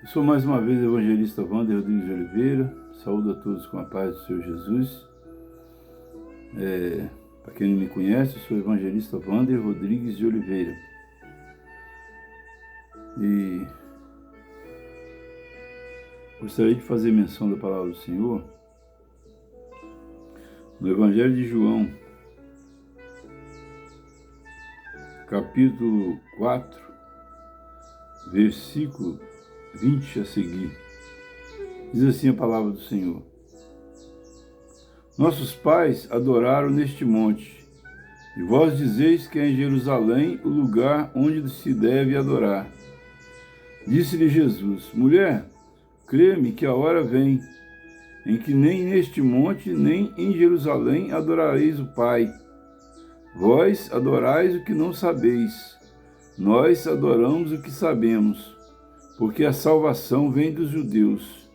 Eu sou mais uma vez o evangelista Wander Rodrigues de Oliveira. Saúdo a todos com a paz do Senhor Jesus. Para quem não me conhece, eu sou o evangelista Wander Rodrigues de Oliveira. E gostaria de fazer menção da palavra do Senhor no Evangelho de João, capítulo 4, versículo 20 a seguir. Diz assim a palavra do Senhor: Nossos pais adoraram neste monte, e vós dizeis que é em Jerusalém o lugar onde se deve adorar. Disse-lhe Jesus: Mulher, crê-me que a hora vem, em que nem neste monte, nem em Jerusalém adorareis o Pai. Vós adorais o que não sabeis, nós adoramos o que sabemos, porque a salvação vem dos judeus.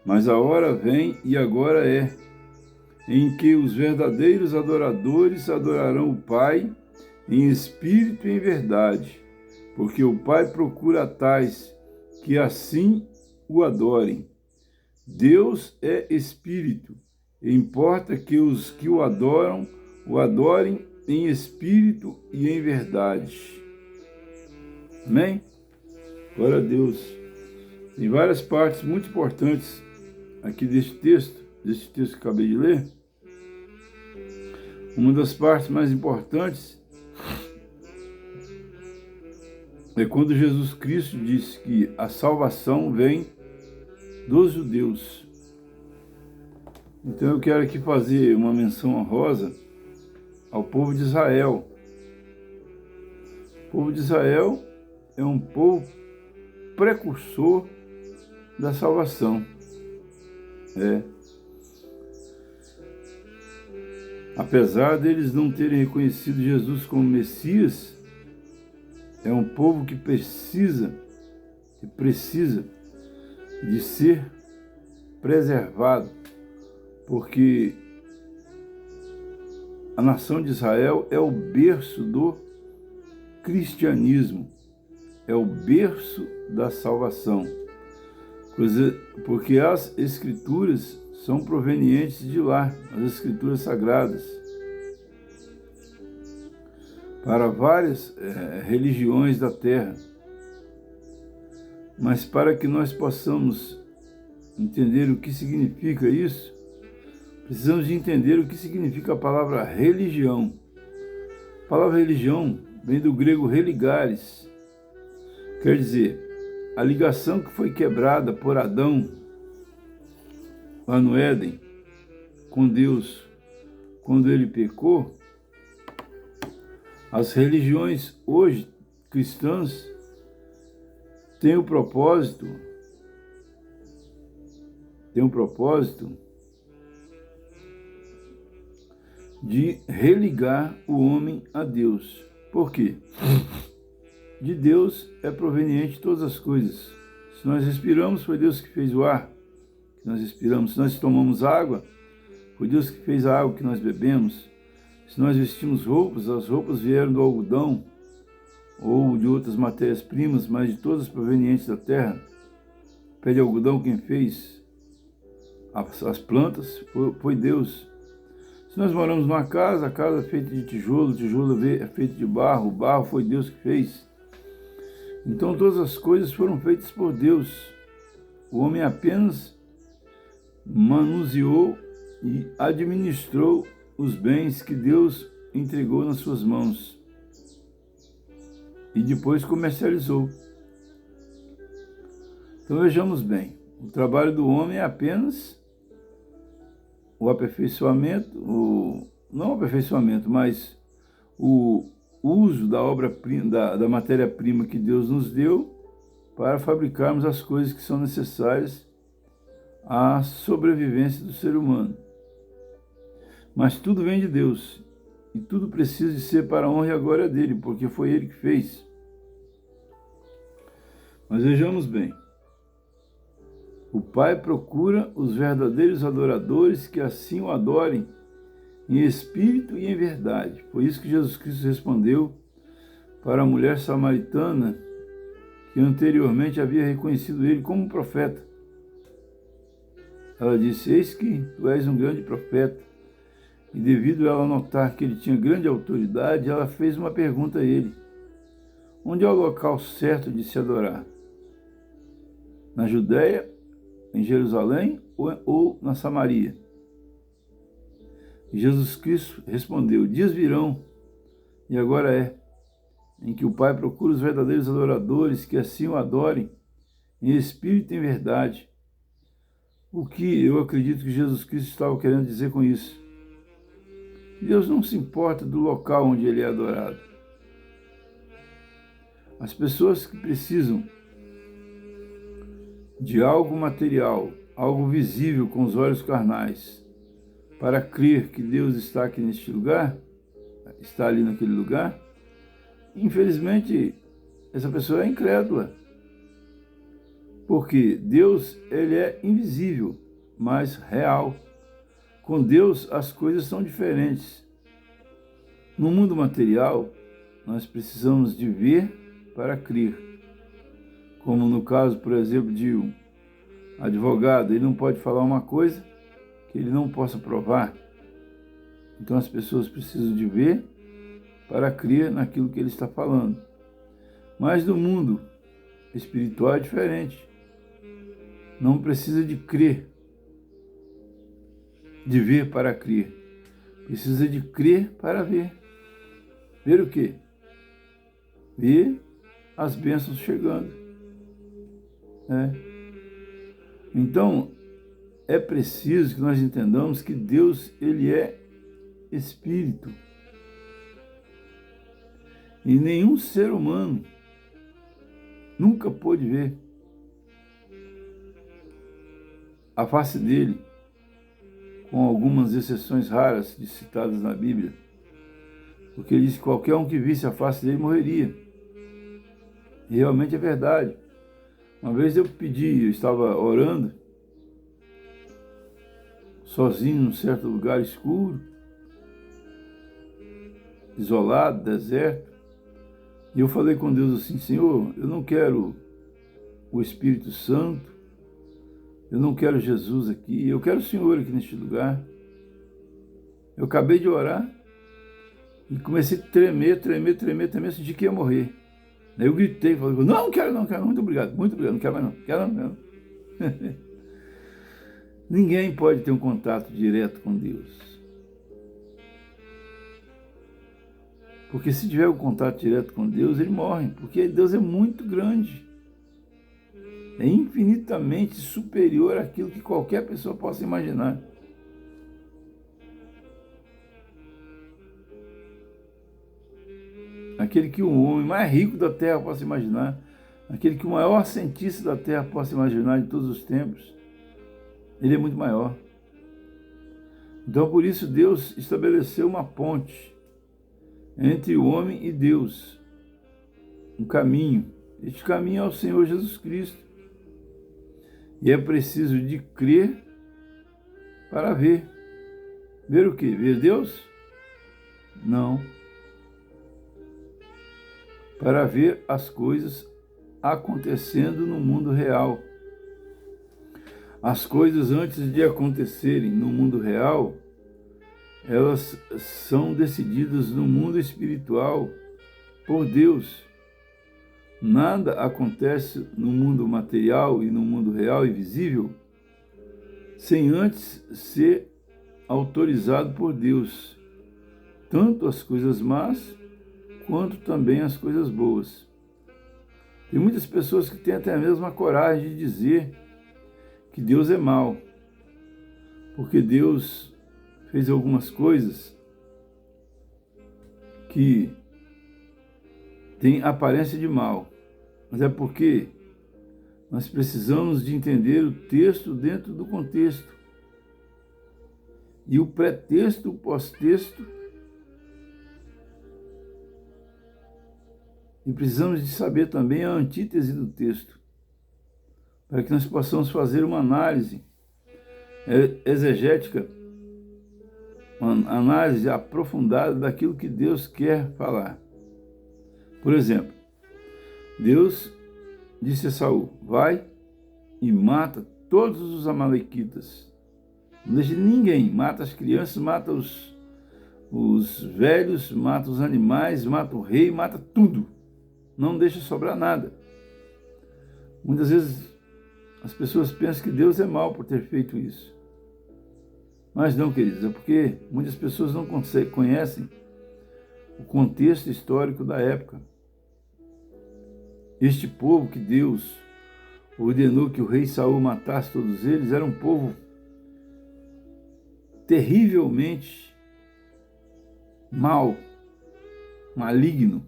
Mas a hora vem, e agora é, em que os verdadeiros adoradores adorarão o Pai em espírito e em verdade, porque o Pai procura tais que assim o adorem. Deus é espírito, e importa que os que o adorem em espírito e em verdade. Amém? Glória a Deus. Tem várias partes muito importantes aqui deste texto que acabei de ler. Uma das partes mais importantes é quando Jesus Cristo disse que a salvação vem dos judeus. Então eu quero aqui fazer uma menção honrosa ao povo de Israel. O povo de Israel é um povo precursor da salvação. Apesar deles não terem reconhecido Jesus como Messias, é um povo que precisa de ser preservado, porque a nação de Israel é o berço do cristianismo, é o berço da salvação, porque as escrituras são provenientes de lá, as escrituras sagradas. Para várias religiões da terra. Mas para que nós possamos entender o que significa isso, precisamos de entender o que significa a palavra religião. A palavra religião vem do grego religares, quer dizer, a ligação que foi quebrada por Adão lá no Éden com Deus quando ele pecou. As religiões hoje cristãs têm um propósito de religar o homem a Deus. Por quê? De Deus é proveniente todas as coisas. Se nós respiramos, foi Deus que fez o ar que nós respiramos. Se nós tomamos água, foi Deus que fez a água que nós bebemos. Se nós vestimos roupas, as roupas vieram do algodão ou de outras matérias-primas, mas de todas provenientes da terra. Pé de algodão, quem fez as plantas foi Deus. Se nós moramos numa casa, a casa é feita de tijolo, o tijolo é feito de barro, o barro foi Deus que fez. Então todas as coisas foram feitas por Deus. O homem apenas manuseou e administrou os bens que Deus entregou nas suas mãos e depois comercializou. Então vejamos bem, o trabalho do homem é apenas o aperfeiçoamento, não o aperfeiçoamento, mas o uso da obra-prima, da matéria-prima que Deus nos deu para fabricarmos as coisas que são necessárias à sobrevivência do ser humano. Mas tudo vem de Deus, e tudo precisa de ser para a honra e a glória dele, porque foi ele que fez. Mas vejamos bem, o Pai procura os verdadeiros adoradores que assim o adorem em espírito e em verdade. Foi isso que Jesus Cristo respondeu para a mulher samaritana que anteriormente havia reconhecido ele como profeta. Ela disse: eis que tu és um grande profeta. E devido a ela notar que ele tinha grande autoridade, ela fez uma pergunta a ele: onde é o local certo de se adorar? Na Judéia, em Jerusalém ou na Samaria? E Jesus Cristo respondeu: dias virão, e agora é, em que o Pai procura os verdadeiros adoradores, que assim o adorem, em espírito e em verdade. O que eu acredito que Jesus Cristo estava querendo dizer com isso? Deus não se importa do local onde ele é adorado. As pessoas que precisam de algo material, algo visível com os olhos carnais, para crer que Deus está aqui neste lugar, está ali naquele lugar, infelizmente, essa pessoa é incrédula. Porque Deus, ele é invisível, mas real. Com Deus, as coisas são diferentes. No mundo material, nós precisamos de ver para crer. Como no caso, por exemplo, de um advogado, ele não pode falar uma coisa que ele não possa provar. Então as pessoas precisam de ver para crer naquilo que ele está falando. Mas no mundo espiritual é diferente. Não precisa de crer, de ver para crer. Precisa de crer para ver. Ver o quê? Ver as bênçãos chegando. Então, é preciso que nós entendamos que Deus, ele é Espírito. E nenhum ser humano nunca pôde ver a face dele, com algumas exceções raras citadas na Bíblia. Porque ele disse que qualquer um que visse a face dele morreria. E realmente é verdade. Uma vez eu estava orando, sozinho num certo lugar escuro, isolado, deserto, e eu falei com Deus assim: Senhor, eu não quero o Espírito Santo, eu não quero Jesus aqui, eu quero o Senhor aqui neste lugar. Eu acabei de orar e comecei a tremer, senti que ia morrer. Daí eu gritei, falei: não quero, muito obrigado, não quero mais não, quero não. Ninguém pode ter um contato direto com Deus. Porque se tiver um contato direto com Deus, ele morre, porque Deus é muito grande. É infinitamente superior àquilo que qualquer pessoa possa imaginar. Aquele que o homem mais rico da terra possa imaginar, aquele que o maior cientista da terra possa imaginar de todos os tempos, ele é muito maior. Então, por isso, Deus estabeleceu uma ponte entre o homem e Deus, um caminho. Este caminho é o Senhor Jesus Cristo. E é preciso de crer para ver. Ver o quê? Ver Deus? Não. Para ver as coisas acontecendo no mundo real. As coisas, antes de acontecerem no mundo real, elas são decididas no mundo espiritual por Deus. Nada acontece no mundo material e no mundo real e visível sem antes ser autorizado por Deus, tanto as coisas más quanto também as coisas boas. Tem muitas pessoas que têm até mesmo a coragem de dizer que Deus é mau, porque Deus fez algumas coisas que têm aparência de mal, mas é porque nós precisamos de entender o texto dentro do contexto. E o pretexto, o pós-texto. E precisamos de saber também a antítese do texto, para que nós possamos fazer uma análise exegética, uma análise aprofundada daquilo que Deus quer falar. Por exemplo, Deus disse a Saul: vai e mata todos os amalequitas. Não deixe ninguém. Mata as crianças, mata os velhos, mata os animais, mata o rei, mata tudo. Não deixa sobrar nada. Muitas vezes as pessoas pensam que Deus é mau por ter feito isso. Mas não, queridos, é porque muitas pessoas não conhecem o contexto histórico da época. Este povo que Deus ordenou que o rei Saul matasse todos eles era um povo terrivelmente mau, maligno.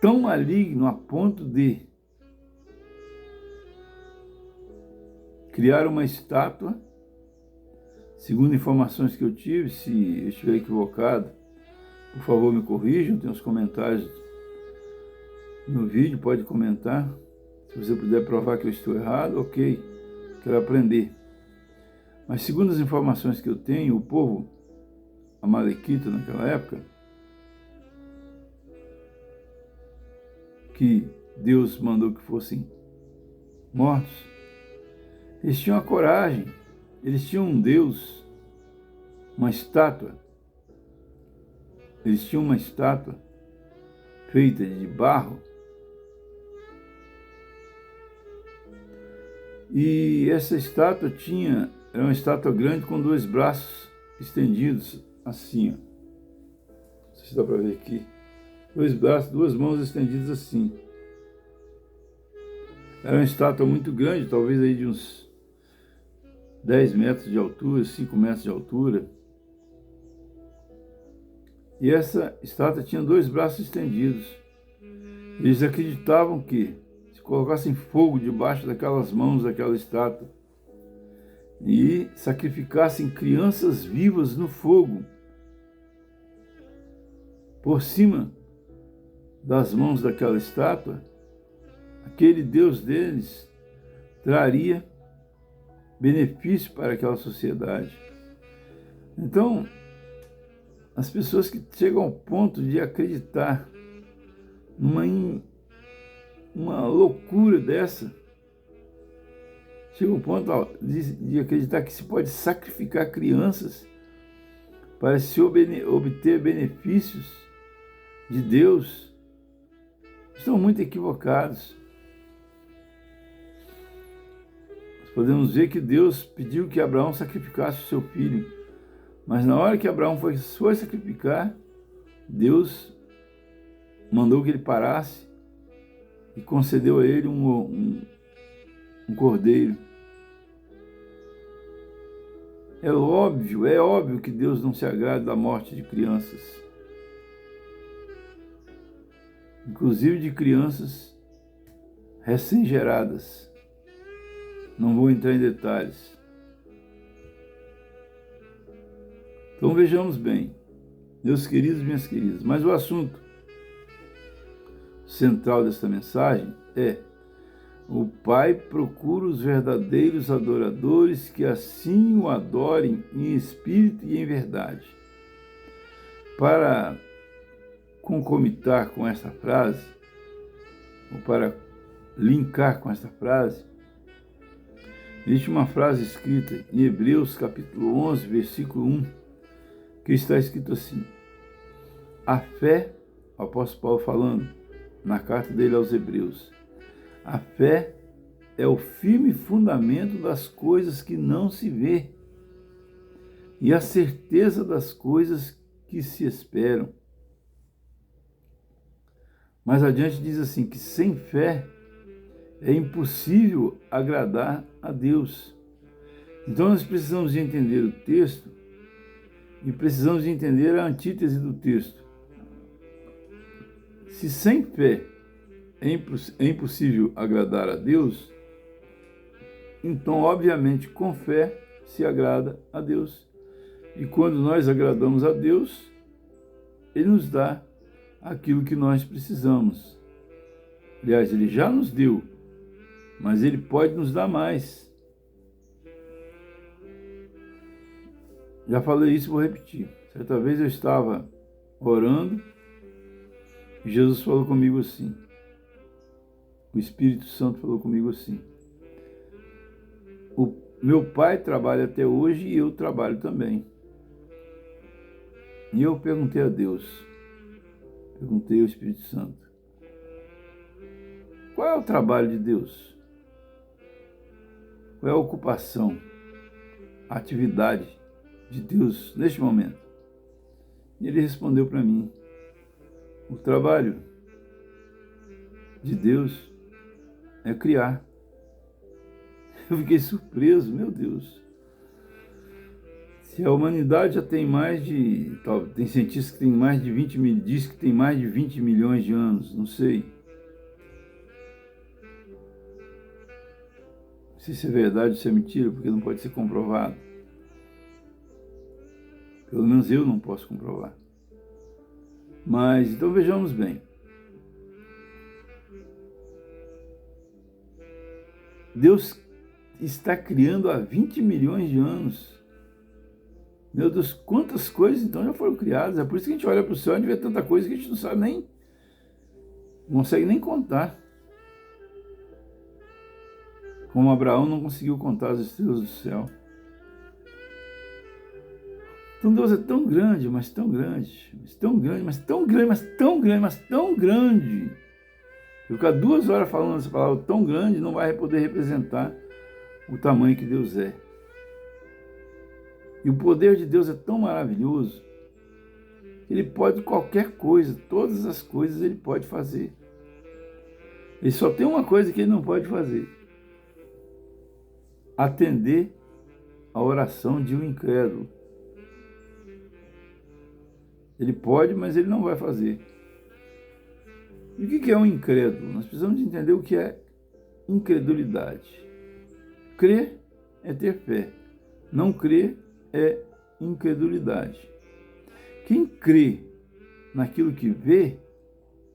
Tão maligno a ponto de criar uma estátua, segundo informações que eu tive. Se eu estiver equivocado, por favor me corrijam, tem os comentários no vídeo, pode comentar. Se você puder provar que eu estou errado, ok, quero aprender. Mas segundo as informações que eu tenho, o povo amalequita naquela época, que Deus mandou que fossem mortos, eles tinham a coragem, eles tinham um Deus, uma estátua. Eles tinham uma estátua feita de barro. E essa estátua era uma estátua grande com 2 braços estendidos, assim, ó. Não sei se dá para ver aqui. 2 braços, 2 mãos estendidas assim. Era uma estátua muito grande, talvez aí de uns 10 metros de altura, 5 metros de altura. E essa estátua tinha 2 braços estendidos. Eles acreditavam que se colocassem fogo debaixo daquelas mãos daquela estátua e sacrificassem crianças vivas no fogo, por cima das mãos daquela estátua, aquele Deus deles traria benefício para aquela sociedade. Então, as pessoas que chegam ao ponto de acreditar uma loucura dessa, chega ao ponto de acreditar que se pode sacrificar crianças para se obter benefícios de Deus, estão muito equivocados. Nós podemos ver que Deus pediu que Abraão sacrificasse o seu filho, mas na hora que Abraão foi sacrificar, Deus mandou que ele parasse e concedeu a ele um cordeiro. É óbvio que Deus não se agrada da morte de crianças, inclusive de crianças recém-geradas. Não vou entrar em detalhes. Então vejamos bem, meus queridos e minhas queridas, mas o assunto central desta mensagem é: o Pai procura os verdadeiros adoradores que assim o adorem em espírito e em verdade. Para concomitar com esta frase, ou para linkar com esta frase, existe uma frase escrita em Hebreus capítulo 11, versículo 1, que está escrito assim: a fé, o apóstolo Paulo falando na carta dele aos Hebreus, a fé é o firme fundamento das coisas que não se vê e a certeza das coisas que se esperam. Mais adiante diz assim, que sem fé é impossível agradar a Deus. Então nós precisamos de entender o texto e precisamos de entender a antítese do texto. Se sem fé é impossível agradar a Deus, então, obviamente, com fé se agrada a Deus. E quando nós agradamos a Deus, Ele nos dá aquilo que nós precisamos. Aliás, Ele já nos deu, mas Ele pode nos dar mais. Já falei isso, vou repetir. Certa vez eu estava orando e Jesus falou comigo assim: o Espírito Santo falou comigo assim: o meu pai trabalha até hoje e eu trabalho também. E eu perguntei a Deus, perguntei ao Espírito Santo: qual é o trabalho de Deus? Qual é a ocupação, a atividade de Deus neste momento? E ele respondeu para mim: o trabalho de Deus é criar. Eu fiquei surpreso, meu Deus. Se a humanidade já tem mais de... Tem cientistas que tem mais de 20 mil, diz que tem mais de 20 milhões de anos, não sei. Não sei se é verdade ou se é mentira, porque não pode ser comprovado. Pelo menos eu não posso comprovar. Mas, então vejamos bem. Deus está criando há 20 milhões de anos. Meu Deus, quantas coisas então já foram criadas. É por isso que a gente olha para o céu e vê tanta coisa que a gente não sabe nem, não consegue nem contar. Como Abraão não conseguiu contar as estrelas do céu. Então Deus é tão grande, mas tão grande, mas tão grande, mas tão grande, mas tão grande, mas tão grande. Eu ficar 2 horas falando essa palavra tão grande não vai poder representar o tamanho que Deus é. E o poder de Deus é tão maravilhoso, ele pode qualquer coisa, todas as coisas ele pode fazer. Ele só tem uma coisa que ele não pode fazer: atender a oração de um incrédulo. Ele pode, mas ele não vai fazer. E o que é um incrédulo? Nós precisamos entender o que é incredulidade. Crer é ter fé. Não crer é incredulidade. Quem crê naquilo que vê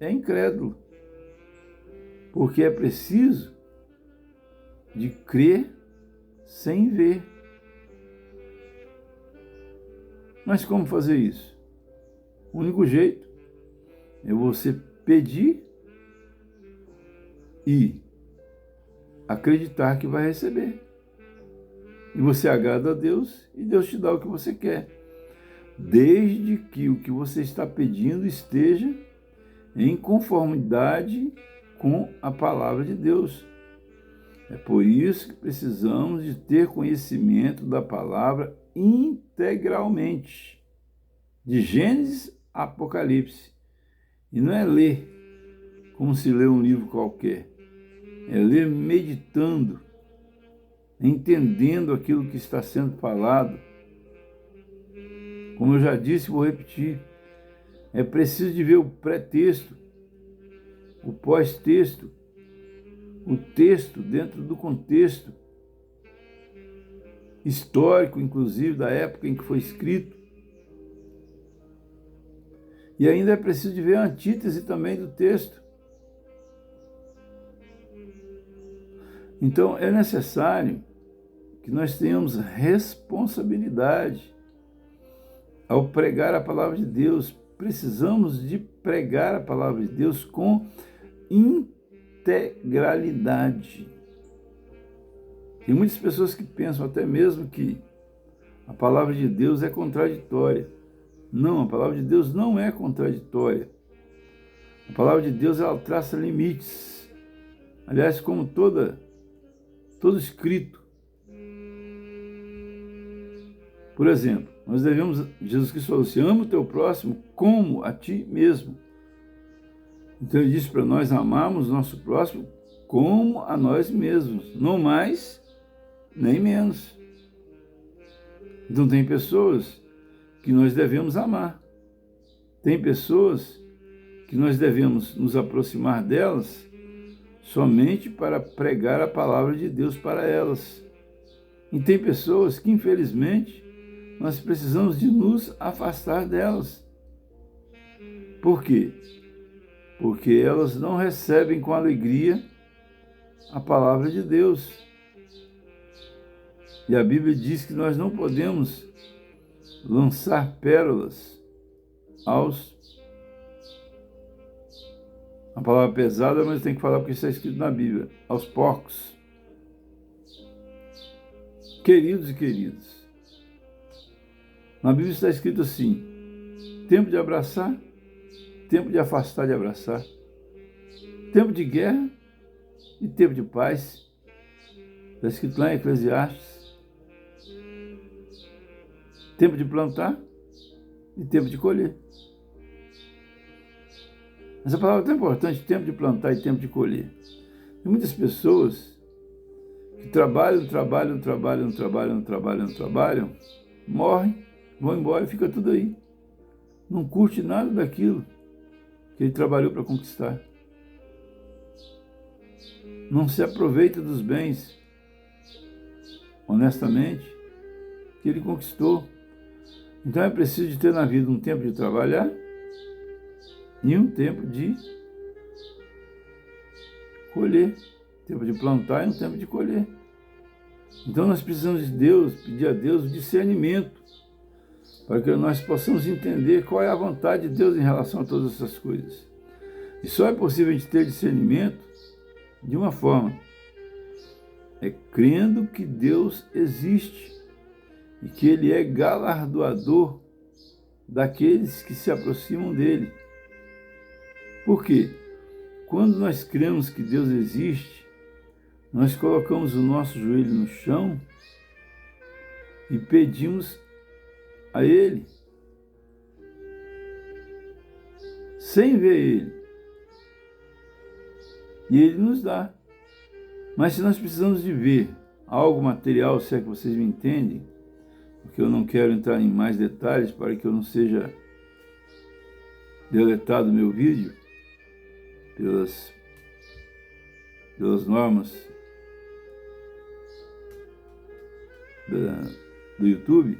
é incrédulo. Porque é preciso de crer sem ver. Mas como fazer isso? O único jeito é você pedir e acreditar que vai receber. E você agrada a Deus e Deus te dá o que você quer. Desde que o que você está pedindo esteja em conformidade com a palavra de Deus. É por isso que precisamos de ter conhecimento da palavra integralmente, de Gênesis a Apocalipse. E não é ler como se lê um livro qualquer, é ler meditando, entendendo aquilo que está sendo falado. Como eu já disse, vou repetir, é preciso de ver o pré-texto, o pós-texto, o texto dentro do contexto histórico, inclusive, da época em que foi escrito. E ainda é preciso de ver a antítese também do texto. Então, é necessário que nós tenhamos responsabilidade ao pregar a palavra de Deus. Precisamos de pregar a palavra de Deus com integralidade. Tem muitas pessoas que pensam até mesmo que a palavra de Deus é contraditória. Não, a palavra de Deus não é contraditória. A palavra de Deus, ela traça limites. Aliás, como todo escrito. Por exemplo, nós devemos, Jesus Cristo falou assim: ama o teu próximo como a ti mesmo. Então ele disse para nós amarmos nosso próximo como a nós mesmos, não mais nem menos. Então tem pessoas que nós devemos amar. Tem pessoas que nós devemos nos aproximar delas somente para pregar a palavra de Deus para elas. E tem pessoas que, infelizmente, nós precisamos de nos afastar delas. Por quê? Porque elas não recebem com alegria a palavra de Deus. E a Bíblia diz que nós não podemos lançar pérolas Uma palavra pesada, mas tem que falar porque está escrito na Bíblia. Aos porcos. Queridos e queridas, na Bíblia está escrito assim: tempo de abraçar, tempo de afastar de abraçar, tempo de guerra e tempo de paz. Está escrito lá em Eclesiastes. Tempo de plantar e tempo de colher. Essa palavra é tão importante, tempo de plantar e tempo de colher. Tem muitas pessoas que trabalham, morrem, vão embora e fica tudo aí. Não curte nada daquilo que ele trabalhou para conquistar. Não se aproveita dos bens, honestamente, que ele conquistou. Então é preciso de ter na vida um tempo de trabalhar e um tempo de colher. Tempo de plantar e um tempo de colher. Então nós precisamos de Deus, pedir a Deus o discernimento, para que nós possamos entender qual é a vontade de Deus em relação a todas essas coisas. E só é possível a gente ter discernimento de uma forma: é crendo que Deus existe e que Ele é galardoador daqueles que se aproximam dEle. Por quê? Quando nós cremos que Deus existe, nós colocamos o nosso joelho no chão e pedimos a Ele, sem ver Ele. E Ele nos dá. Mas se nós precisamos de ver algo material, se é que vocês me entendem, porque eu não quero entrar em mais detalhes para que eu não seja deletado meu vídeo pelas normas do YouTube.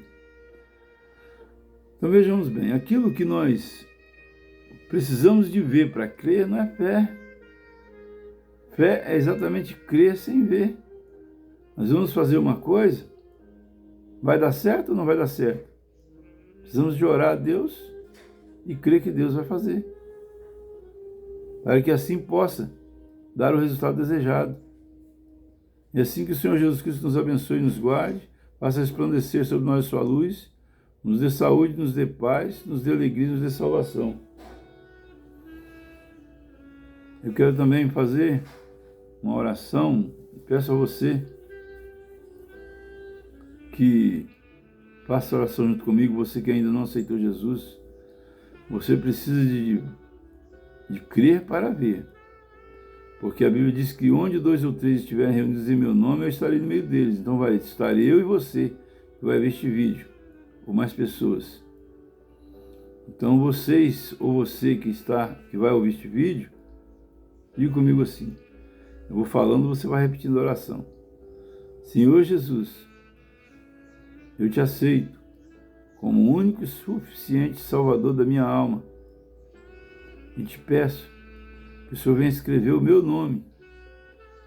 Então vejamos bem, aquilo que nós precisamos de ver para crer não é fé. Fé é exatamente crer sem ver. Nós vamos fazer uma coisa, vai dar certo ou não vai dar certo? Precisamos de orar a Deus e crer que Deus vai fazer, para que assim possa dar o resultado desejado. E assim que o Senhor Jesus Cristo nos abençoe e nos guarde, faça resplandecer sobre nós sua luz, nos dê saúde, nos dê paz, nos dê alegria, nos dê salvação. Eu quero também fazer uma oração. Peço a você que faça oração junto comigo. Você que ainda não aceitou Jesus, você precisa de crer para ver. Porque a Bíblia diz que onde 2 ou 3 estiverem reunidos em meu nome, eu estarei no meio deles. Então vai estar eu e você que vai ver este vídeo, ou mais pessoas. Então vocês, ou você que vai ouvir este vídeo, diga comigo assim. Eu vou falando, você vai repetindo a oração. Senhor Jesus, eu te aceito como o único e suficiente Salvador da minha alma. E te peço que o Senhor venha escrever o meu nome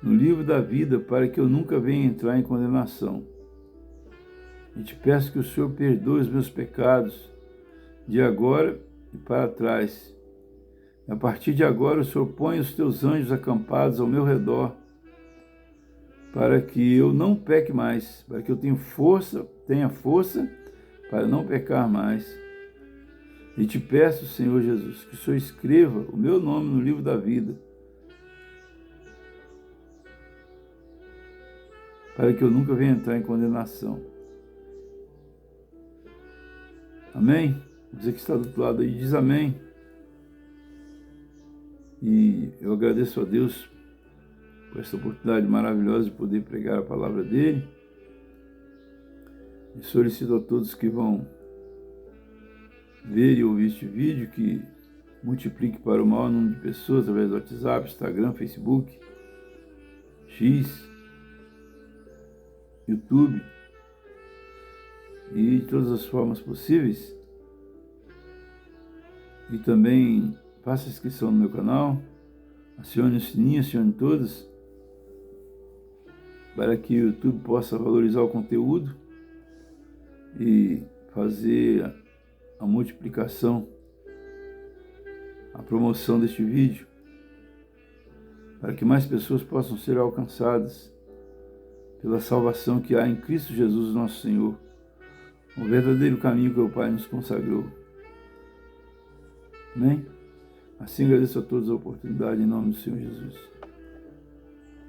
no livro da vida para que eu nunca venha entrar em condenação. E te peço que o Senhor perdoe os meus pecados de agora e para trás. E a partir de agora o Senhor põe os teus anjos acampados ao meu redor para que eu não peque mais, para que eu tenha força para não pecar mais. E te peço, Senhor Jesus, que o Senhor escreva o meu nome no livro da vida, para que eu nunca venha entrar em condenação. Amém? Você que está do outro lado aí, diz amém. E eu agradeço a Deus por essa oportunidade maravilhosa de poder pregar a palavra dele. E solicito a todos que vão ver e ouvir este vídeo que multiplique para o maior número de pessoas através do WhatsApp, Instagram, Facebook, X, YouTube e de todas as formas possíveis. E também faça inscrição no meu canal, acione o sininho, acione todas, para que o YouTube possa valorizar o conteúdo e fazer a multiplicação, a promoção deste vídeo para que mais pessoas possam ser alcançadas pela salvação que há em Cristo Jesus, nosso Senhor, o verdadeiro caminho que o Pai nos consagrou. Amém? Assim agradeço a todos a oportunidade em nome do Senhor Jesus.